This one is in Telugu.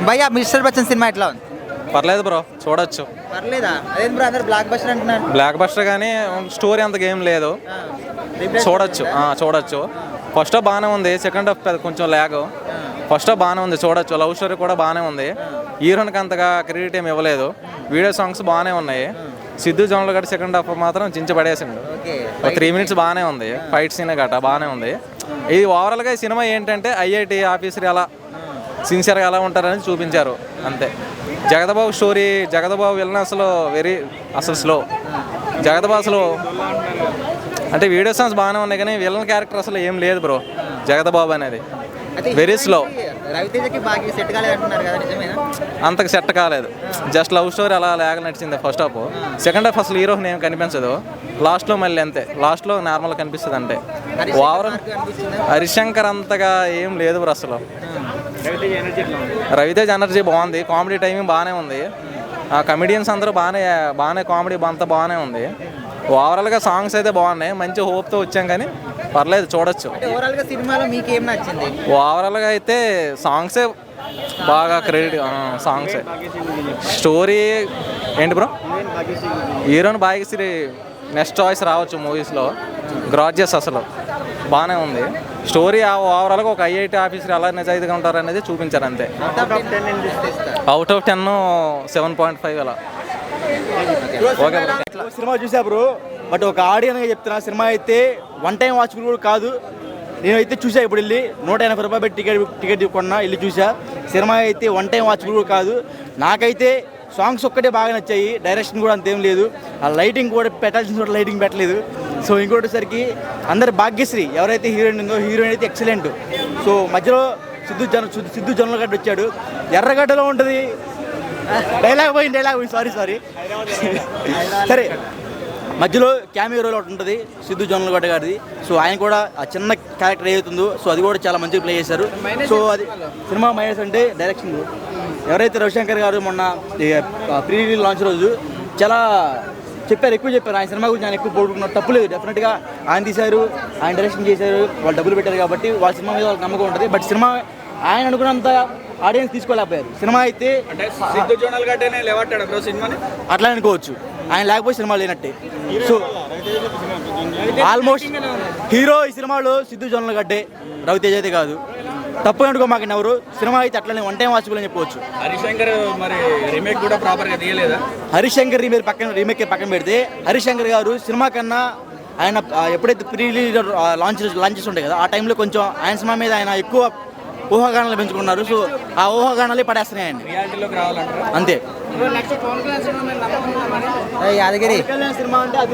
భయ్యా మిస్టర్ బచ్చన్ సినిమా ఎట్లా ఉంది? పర్లేదు బ్రో, చూడొచ్చు. పర్లేదా? అదేం బ్రో అందరు బ్లాక్ బస్టర్ అంటున్నారు. బ్లాక్ బస్టర్ కానీ స్టోరీ అంత ఏం లేదు, చూడొచ్చు. చూడొచ్చు. ఫస్ట్ హాఫ్ బాగానే ఉంది, సెకండ్ హాఫ్ కొంచెం ల్యాగ్. ఫస్ట్ హాఫ్ బాగానే ఉంది, చూడొచ్చు. లవ్ స్టోరీ కూడా బాగానే ఉంది. హీరోయిన్కి అంతగా క్రెడిట్ ఏమి ఇవ్వలేదు. వీడియో సాంగ్స్ బాగానే ఉన్నాయి. సిద్ధు జొన్నలు గట్టి సెకండ్ హాఫ్ మాత్రం చించి పడేసిండు. 3 minutes బాగానే ఉంది, ఫైట్ సీన్ గట్రా బాగానే ఉంది. ఇది ఓవరాల్గా ఈ సినిమా ఏంటంటే ఐఐటి ఆఫీసర్ ఎలా సిన్సియర్గా ఎలా ఉంటారని చూపించారు అంతే. జగదబాబు స్టోరీ, జగదబాబు విలన్ అసలు స్లో. జగదబాబు అసలు అంటే వీడియో సాంగ్స్ బాగానే ఉన్నాయి కానీ విలన్ క్యారెక్టర్ అసలు ఏం లేదు బ్రో. జగదబాబు అనేది వెరీ స్లో. అంతకు సెట్ కాలేదు. జస్ట్ లవ్ స్టోరీ అలా లేక నడిచింది ఫస్ట్ హాఫ్. సెకండ్ హాఫ్ అసలు హీరోని ఏం కనిపించదు. లాస్ట్లో మళ్ళీ అంతే, లాస్ట్లో నార్మల్ కనిపిస్తుంది అంటే. ఓవరాల్ హరిశంకర్ అంతగా ఏం లేదు బ్రో అసలు. రవితేజ్ ఎనర్జీ బాగుంది, కామెడీ టైమింగ్ బాగానే ఉంది. ఆ కమెడియన్స్ అందరూ బాగానే కామెడీ అంతా బాగానే ఉంది. ఓవరాల్గా సాంగ్స్ అయితే బాగున్నాయి. మంచి హోప్తో వచ్చాం కానీ పర్లేదు, చూడొచ్చు. ఓవరాల్గా సినిమాలో మీకు ఏం నచ్చింది? ఓవరాల్గా అయితే సాంగ్సే బాగా క్రెడిట్. సాంగ్సే. స్టోరీ ఏంటి bro? Heroine Bhagyashree next choice రావచ్చు మూవీస్లో. గ్రాడ్జియస్ అసలు బాగానే ఉంది. స్టోరీ ఓవరాల్గా ఒక ఐఐటి ఆఫీసర్ ఎలా నిజాయితీగా ఉంటారు అనేది చూపించారు అంతే. అవుట్ ఆఫ్ 10 7.5 అలా. Okay bro. సినిమా చూసా బ్రో, బట్ ఒక ఆడియన్గా చెప్తున్నా, సినిమా అయితే వన్ టైం వాచబుల్ కూడా కాదు. నేనైతే చూసా, ఇప్పుడు వెళ్ళి 180 రూపాయలు పెట్టి టికెట్ కొన్నా, వెళ్ళి చూసా. సినిమా అయితే వన్ టైం వాచబుల్ కూడా కాదు. నాకైతే సాంగ్స్ ఒక్కటే బాగా నచ్చాయి, డైరెక్షన్ కూడా అంతేం లేదు. ఆ లైటింగ్ కూడా పెట్టాల్సిన చోట లైటింగ్ పెట్టలేదు. సో ఇంకోటిసరికి అందరు భాగ్యశ్రీ ఎవరైతే హీరోయిన్ ఉందో, హీరోయిన్ అయితే ఎక్సలెంట్. సో మధ్యలో సిద్ధు జొన్నలగడ్డ వచ్చాడు. ఎర్రగడ్డలో ఉంటుంది డైలాగ్ పోయింది సారీ సరే. మధ్యలో క్యామియో రోల్ ఒకటి ఉంటుంది సిద్ధు జొన్నలగడ్డ గారిది. సో ఆయన కూడా ఆ చిన్న క్యారెక్టర్ ఏదవుతుందో, సో అది కూడా చాలా మంచిగా ప్లే చేశారు. సో అది సినిమా మైనస్ అంటే డైరెక్షన్. ఎవరైతే రవిశంకర్ గారు మొన్న ప్రీ రిలీజ్ లాంచ్ రోజు చాలా ఎక్కువ చెప్పారు. ఆయన సినిమా గురించి ఆయన ఎక్కువ పోడుకున్నారు, తప్పులేదు. డెఫినెట్గా ఆయన తీశారు, ఆయన డైరెక్షన్ చేశారు, వాళ్ళు డబ్బులు పెట్టారు కాబట్టి వాళ్ళ సినిమా మీద వాళ్ళకి నమ్మకం ఉంటుంది. బట్ సినిమా ఆయన అనుకున్నంత ఆడియన్స్ తీసుకోలేకపోయారు. సినిమా అయితే అట్లా అనుకోవచ్చు, ఆయన లేకపోతే సినిమా లేనట్టే. సో ఆల్మోస్ట్ హీరో ఈ సినిమాలో సిద్ధు జొన్నలగడ్డే, రవితేజ్ అయితే కాదు. తప్పు అనుకో మాకు ఎవరు. సినిమా అయితే అట్లనే వన్ టైం వాచబుల్ అని చెప్పవచ్చు. హరిశంకర్ మరి రీమేక్ కూడా ప్రాపర్గా తీయలేదా? హరిశంకర్ రీమేక్ పక్కన పెడితే, హరిశంకర్ గారు సినిమా కన్నా ఆయన ఎప్పుడైతే ప్రీ రిలీజ్ లాంచెస్ ఉంటాయి కదా, ఆ టైంలో కొంచెం ఆయన సినిమా మీద ఆయన ఎక్కువ ఊహాగానాలు పెంచుకున్నారు. సో ఆ ఊహాగానాలే పడేస్తున్నాయి ఆయన రియాలిటీలోకి రావాలంటారు అంతే. యాదగిరి సినిమా అంటే